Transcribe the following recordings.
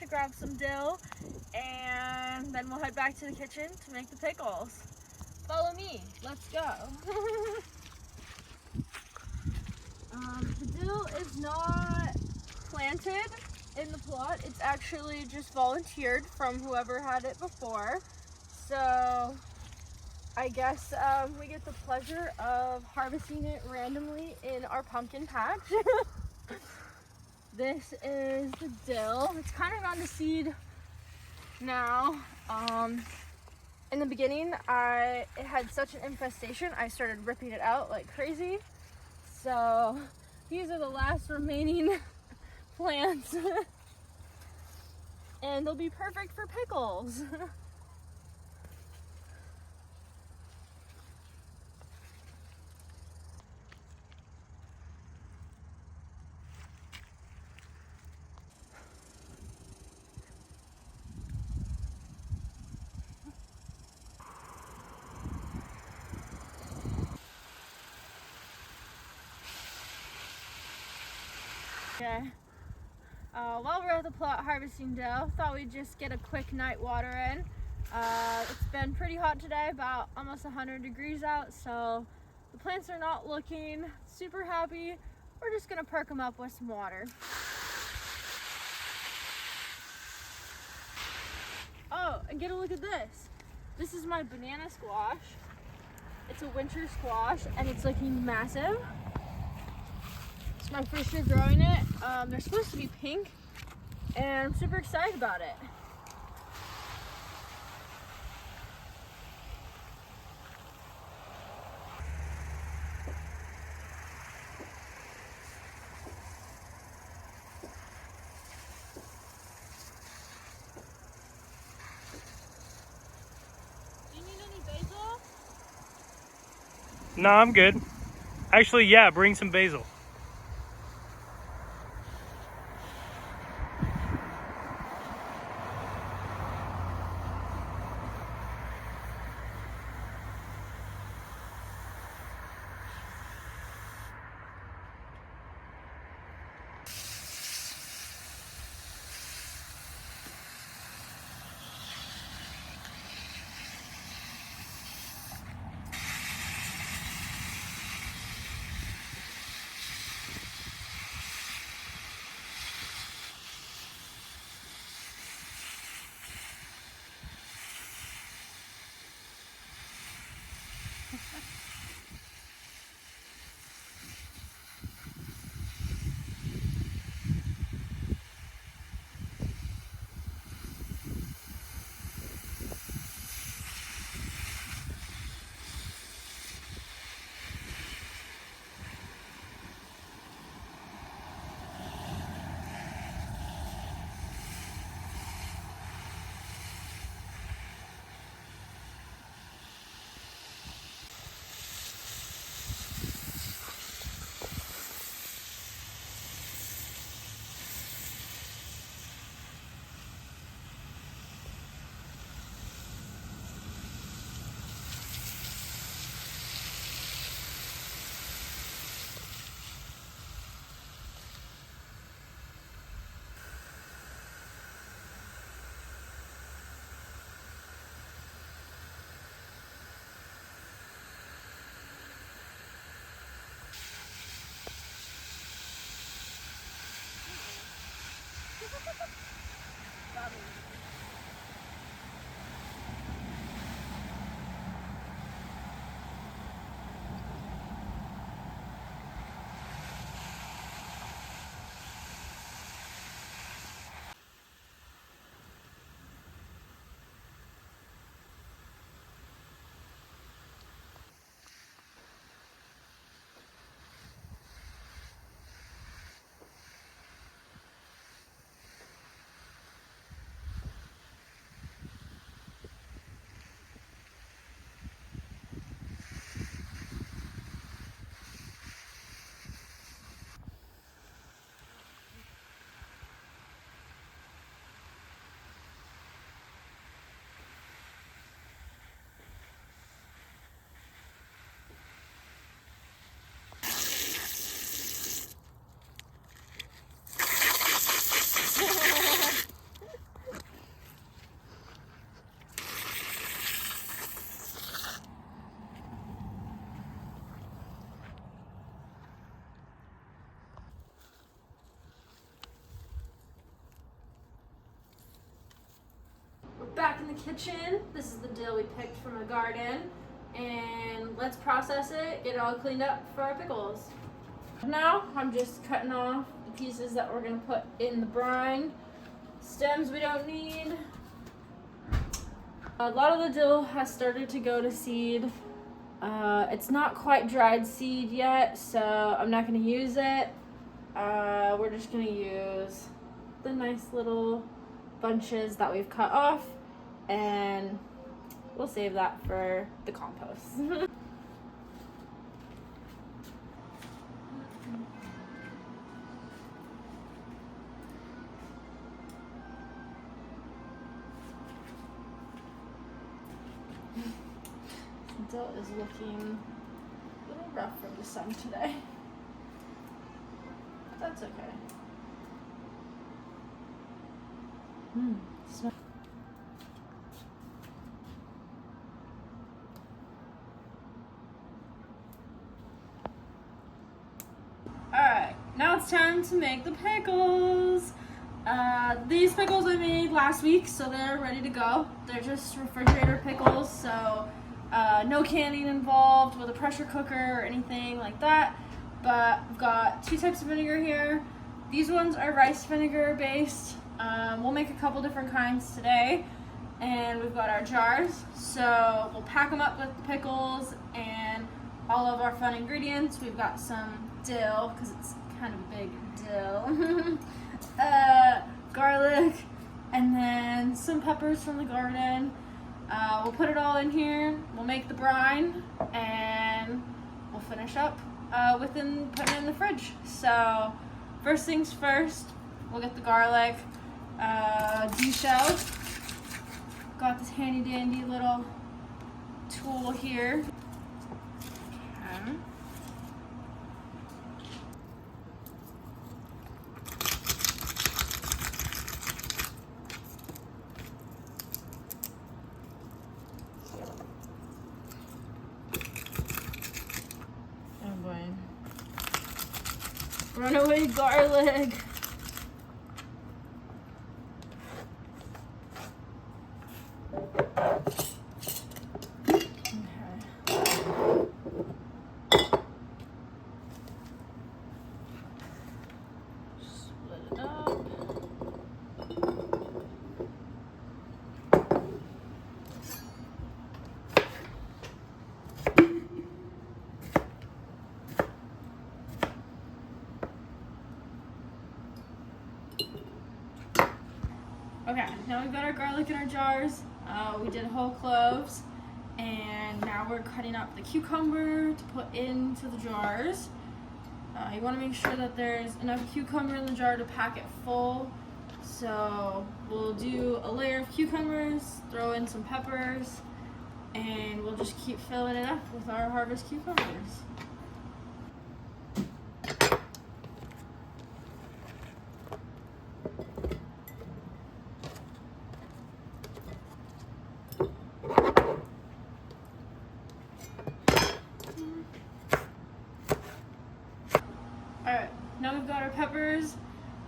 to grab some dill, and then we'll head back to the kitchen to make the pickles. Follow me, let's go. The dill is not planted in the plot. It's actually just volunteered from whoever had it before. So I guess we get the pleasure of harvesting it randomly in our pumpkin patch. This is the dill. It's kind of on the seed now. In the beginning, it had such an infestation, I started ripping it out like crazy. So these are the last remaining plants. And they'll be perfect for pickles. Okay. While we're at the plot harvesting dill, thought we'd just get a quick night water in. It's been pretty hot today, about almost 100 degrees out, so the plants are not looking super happy. We're just gonna perk them up with some water. Oh, and get a look at this. This is my banana squash. It's a winter squash, and it's looking massive. It's my first year growing it. They're supposed to be pink, and I'm super excited about it. Do you need any basil? No, I'm good. Actually, yeah, bring some basil. the kitchen. This is the dill we picked from the garden. And let's process it, get it all cleaned up for our pickles. Now I'm just cutting off the pieces that we're gonna put in the brine. Stems we don't need. A lot of the dill has started to go to seed. It's not quite dried seed yet, so I'm not gonna use it. We're just gonna use the nice little bunches that we've cut off, and we'll save that for the compost. The dill is looking a little rough from the sun today. That's okay. Smell. Alright, now it's time to make the pickles. These pickles I made last week, so they're ready to go. They're just refrigerator pickles, so no canning involved with a pressure cooker or anything like that. But I've got 2 types of vinegar here. These ones are rice vinegar based. We'll make a couple different kinds today. And we've got our jars. So we'll pack them up with the pickles and all of our fun ingredients. We've got some dill, because it's kind of a big dill. Garlic, and then some peppers from the garden. We'll put it all in here. We'll make the brine, and we'll finish up putting it in the fridge. So first things first, we'll get the garlic deshelled. Got this handy dandy little tool here. Okay. Oh boy. Runaway garlic. Okay, now we've got our garlic in our jars. We did whole cloves, and now we're cutting up the cucumber to put into the jars. You want to make sure that there's enough cucumber in the jar to pack it full. So we'll do a layer of cucumbers, throw in some peppers, and we'll just keep filling it up with our harvest cucumbers. Alright, now we've got our peppers.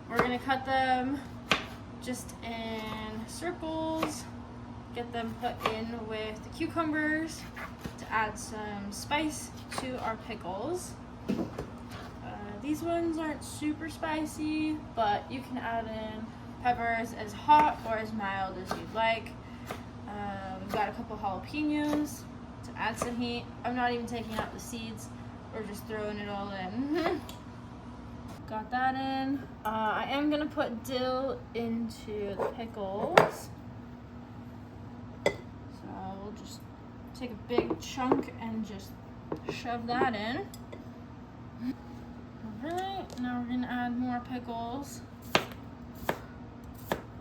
We're going to cut them just in circles, get them put in with the cucumbers to add some spice to our pickles. These ones aren't super spicy, but you can add in peppers as hot or as mild as you'd like. We've got a couple jalapenos to add some heat. I'm not even taking out the seeds, we're just throwing it all in. Got that in. I am gonna put dill into the pickles. So we'll just take a big chunk and just shove that in. Alright, now we're gonna add more pickles.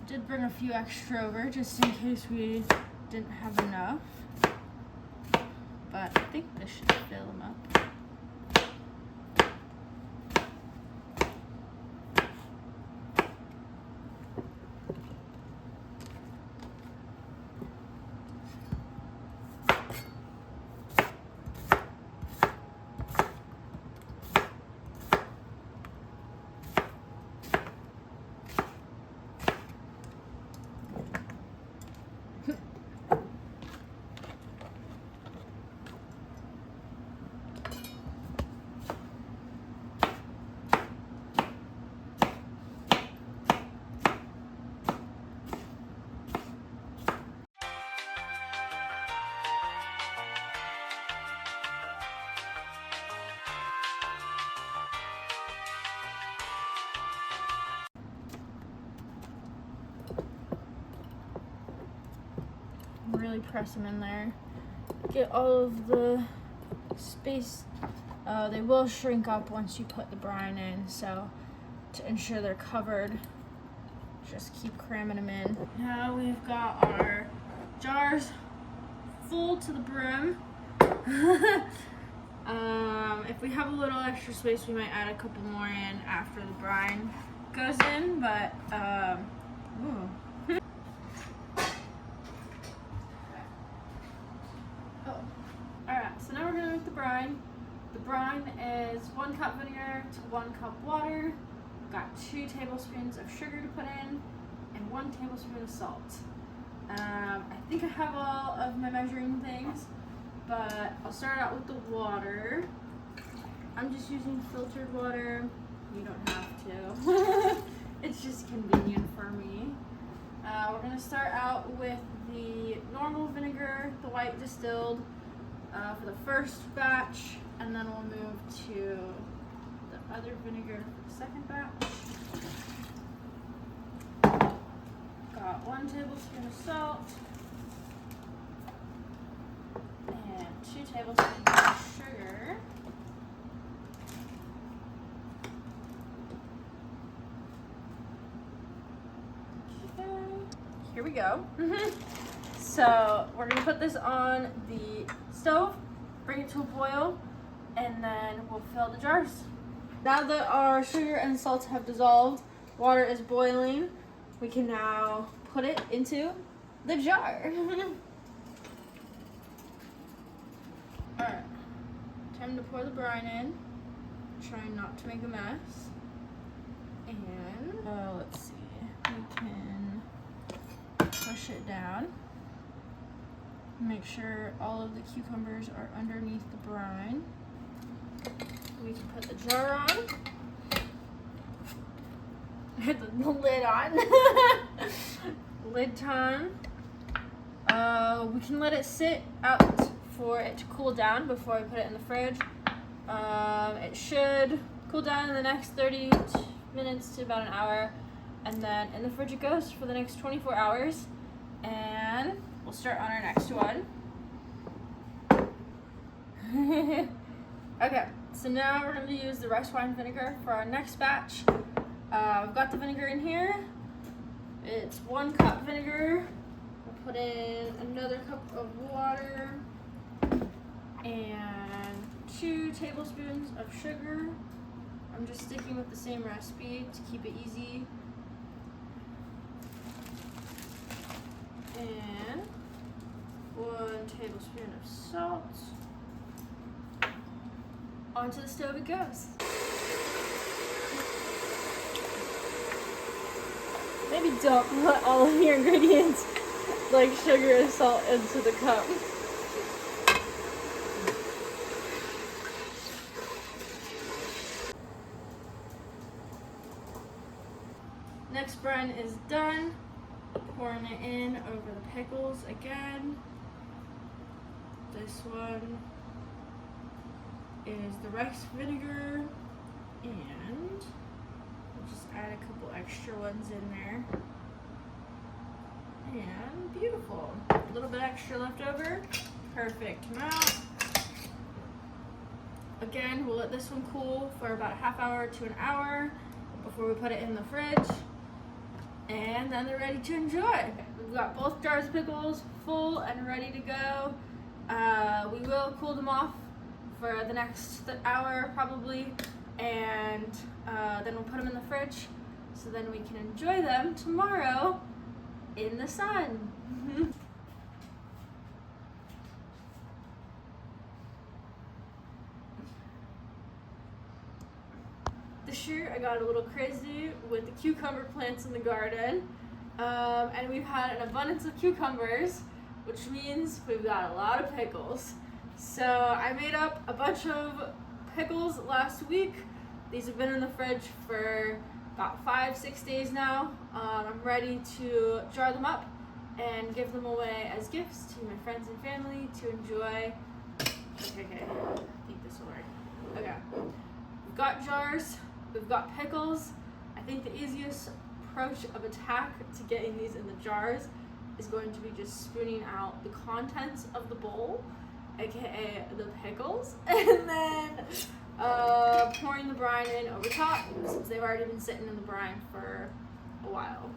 Did bring a few extra over just in case we didn't have enough. But I think this should fill them up. really press them in there. Get all of the space. They will shrink up once you put the brine in, so to ensure they're covered, just keep cramming them in. Now we've got our jars full to the brim. If we have a little extra space, we might add a couple more in after the brine goes in, but ooh. Alright, so now we're gonna make the brine. The brine is 1 cup vinegar to 1 cup water. Got 2 tablespoons of sugar to put in and 1 tablespoon of salt. I think I have all of my measuring things, but I'll start out with the water. I'm just using filtered water. You don't have to. It's just convenient for me. We're gonna start out with the normal vinegar, the white distilled, for the first batch, and then we'll move to the other vinegar for the second batch. Got 1 tablespoon of salt and 2 tablespoons of sugar. Okay, here we go. So we're gonna put this on the stove, bring it to a boil, and then we'll fill the jars. Now that our sugar and salt have dissolved, water is boiling, we can now put it into the jar. Alright, time to pour the brine in. Trying not to make a mess. And, let's see, we can push it down. Make sure all of the cucumbers are underneath the brine. We can put the jar on. The lid on. Lid time. We can let it sit out for it to cool down before we put it in the fridge. It should cool down in the next 30 minutes to about an hour, and then in the fridge it goes for the next 24 hours. And we'll start on our next one. Okay, so now we're going to use the rice wine vinegar for our next batch. I've got the vinegar in here. It's 1 cup vinegar. We'll put in another cup of water and 2 tablespoons of sugar. I'm just sticking with the same recipe to keep it easy. And 1 tablespoon of salt. Onto the stove it goes. Maybe don't put all of your ingredients like sugar and salt into the cup. Next brine is done. Pouring it in over the pickles again. This one is the rice vinegar, and we'll just add a couple extra ones in there. And beautiful. A little bit extra left over. Perfect amount. Again, we'll let this one cool for about a half hour to an hour before we put it in the fridge. And then they're ready to enjoy. We've got both jars of pickles full and ready to go. We will cool them off for the next hour probably, and then we'll put them in the fridge so then we can enjoy them tomorrow in the sun. This year I got a little crazy with the cucumber plants in the garden, and we've had an abundance of cucumbers, which means we've got a lot of pickles. So I made up a bunch of pickles last week. These have been in the fridge for about 5-6 days now. I'm ready to jar them up and give them away as gifts to my friends and family to enjoy. Okay, I think this will work. Okay, we've got jars. We've got pickles. I think the easiest approach of attack to getting these in the jars is going to be just spooning out the contents of the bowl, aka the pickles, and then pouring the brine in over top since they've already been sitting in the brine for a while.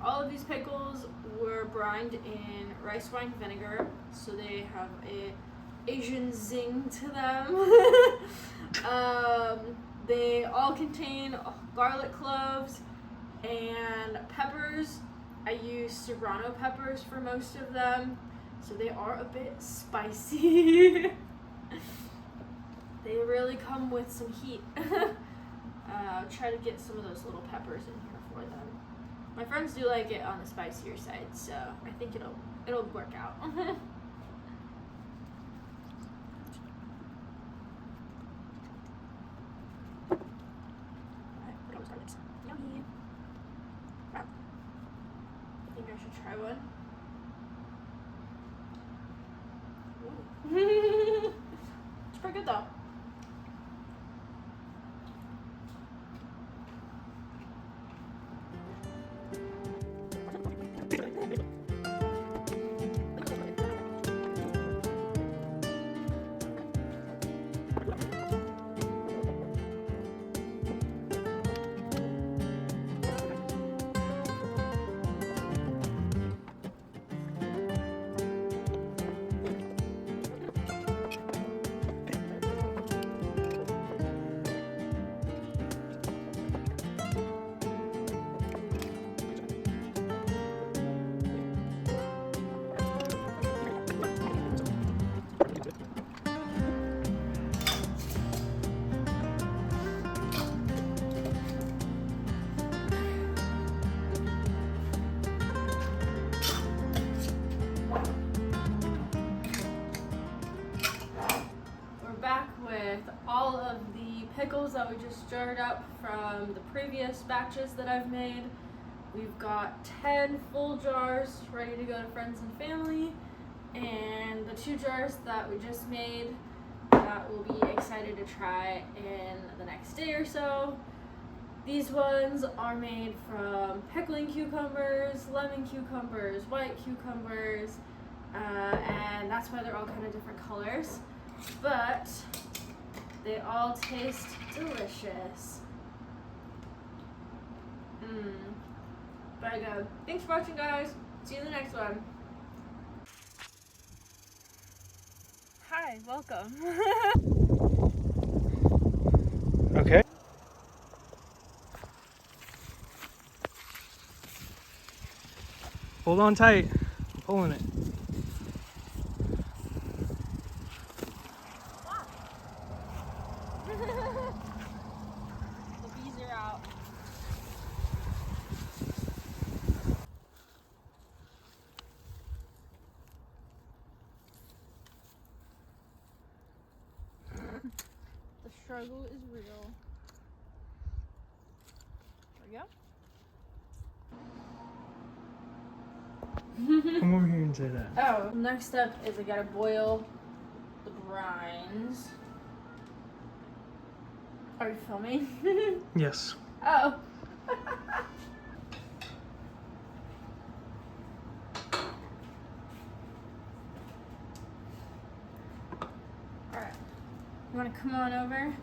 All of these pickles were brined in rice wine vinegar, so they have a Asian zing to them. They all contain garlic cloves and peppers. I use serrano peppers for most of them, so they are a bit spicy. They really come with some heat. Try to get some of those little peppers in here for them. My friends do like it on the spicier side, so I think it'll work out. Yummy. Wow. I think I should try one. It's pretty good though. All of the pickles that we just jarred up from the previous batches that I've made. We've got 10 full jars ready to go to friends and family, and the 2 jars that we just made that we'll be excited to try in the next day or so. These ones are made from pickling cucumbers, lemon cucumbers, white cucumbers, and that's why they're all kind of different colors, but they all taste delicious. Very good. Thanks for watching, guys. See you in the next one. Hi, welcome. Okay. Hold on tight. I'm pulling it. The bees are out. The struggle is real. There we go. Come over here and say that. Oh, next up is I gotta boil the brines. Are you filming? Yes. Oh. Alright. You wanna come on over?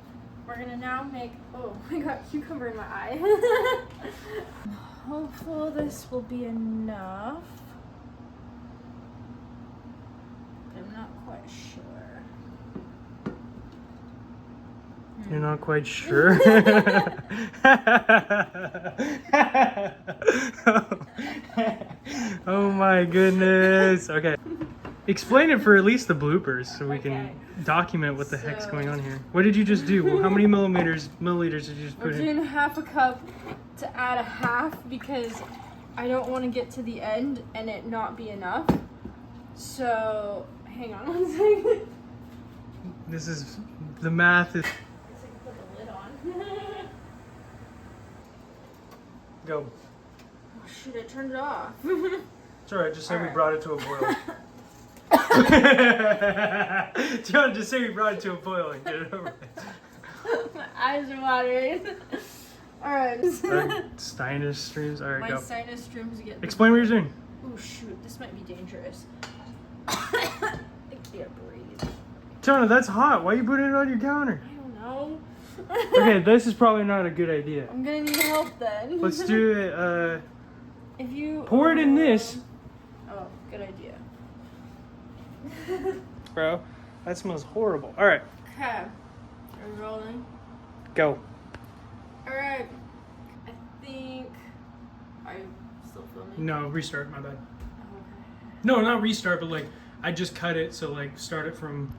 We're gonna now make, oh, I got cucumber in my eye. Hopefully this will be enough. I'm not quite sure. You're not quite sure? Oh my goodness. Okay. Explain it for at least the bloopers so we can document what the heck's going on here. What did you just do? How many milliliters did you just We're put in? doing half a cup to add a half because I don't want to get to the end and it not be enough. So, hang on one second. This is, the math is... Put the lid on. Go. Oh shoot, I turned it off. It's alright, just say we Alright. brought it to a boil. Tiana, just say you brought it to a boil and get it over with. My eyes are watering. Alright. Sinus streams. Alright, My go. sinus streams get. Explain what you're doing. Oh shoot, this might be dangerous. I can't breathe. Tiana, that's hot. Why are you putting it on your counter? I don't know. Okay, this is probably not a good idea. I'm gonna need help then. Let's do it. If you Pour it in this. Oh, good idea. Bro, that smells horrible. All right, Okay. Are we rolling? go. Alright. I think. Are you still filming? No, restart. My bad. Oh, okay. No, not restart, but like I just cut it, so like start it from.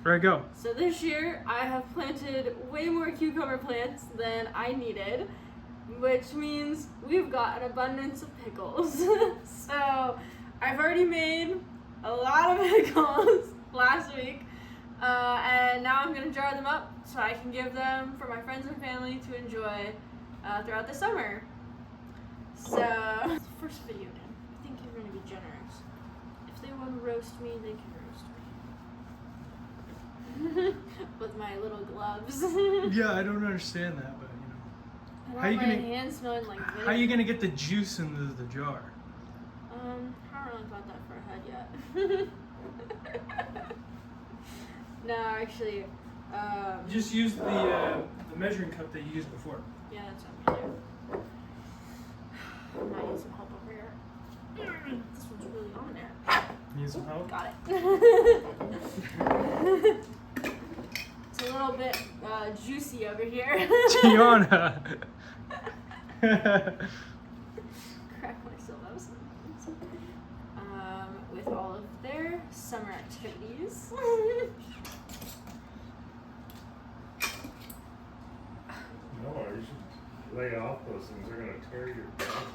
Right, go. So this year I have planted way more cucumber plants than I needed, which means we've got an abundance of pickles. So I've already made a lot of pickles last week, and now I'm gonna jar them up so I can give them for my friends and family to enjoy throughout the summer. So first video, Dan. I think you're gonna be generous. If they want to roast me, they can roast me. With my little gloves. Yeah, I don't understand that, but I don't How you want my gonna- hands smelling like vinegar. how are you gonna get the juice into the jar? Haven't really thought that far ahead yet. No, actually, Just use the measuring cup that you used before. yeah, that's what I'm gonna do. I might need some help over here. This one's really on there. Need some help? Got it. It's a little bit juicy over here. Tiana. Crack myself up sometimes. With all of their summer activities. No, you should lay off those things. They're gonna tear your brain apart.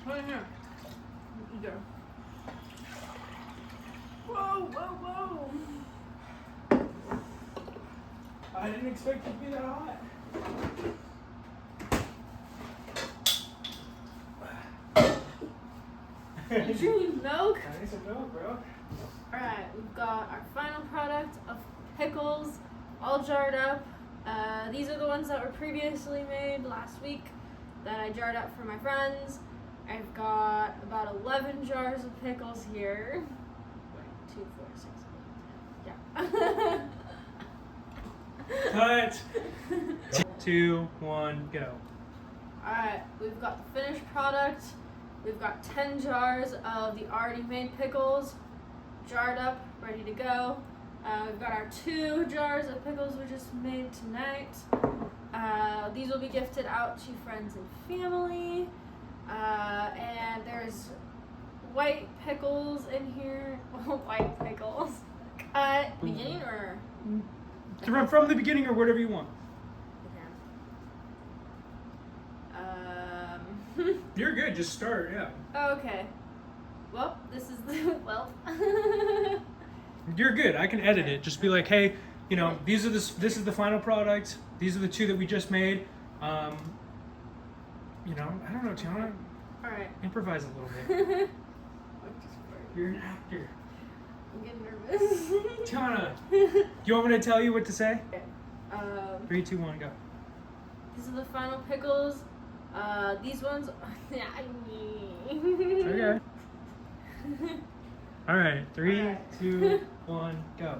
Right here. There. Whoa, whoa, whoa. I didn't expect it to be that hot. Did you need milk? I need some milk, bro. Alright, we've got our final product of pickles all jarred up. These are the ones that were previously made last week that I jarred up for my friends. I've got about 11 jars of pickles here. Wait, 2, 4, 6, 8, 10. Yeah. Cut. 2, 1, go. Alright, we've got the finished product. We've got 10 jars of the already made pickles, jarred up, ready to go. We've got our 2 jars of pickles we just made tonight. These will be gifted out to friends and family. And there's white pickles in here. White pickles. Beginning or? From the beginning or whatever you want. You're good. Just start. Yeah. Okay. Well, this is the well. You're good. I can edit it. Just be like, hey, you know, this is the final product. These are the 2 that we just made. You know, I don't know, Tiana. All right. Improvise a little bit. You're an actor. I'm getting nervous. Tiana, do you want me to tell you what to say? Okay. 3, 2, 1, go. These are the final pickles. These ones. Okay. All right. 3, Alright. 2, 1, go.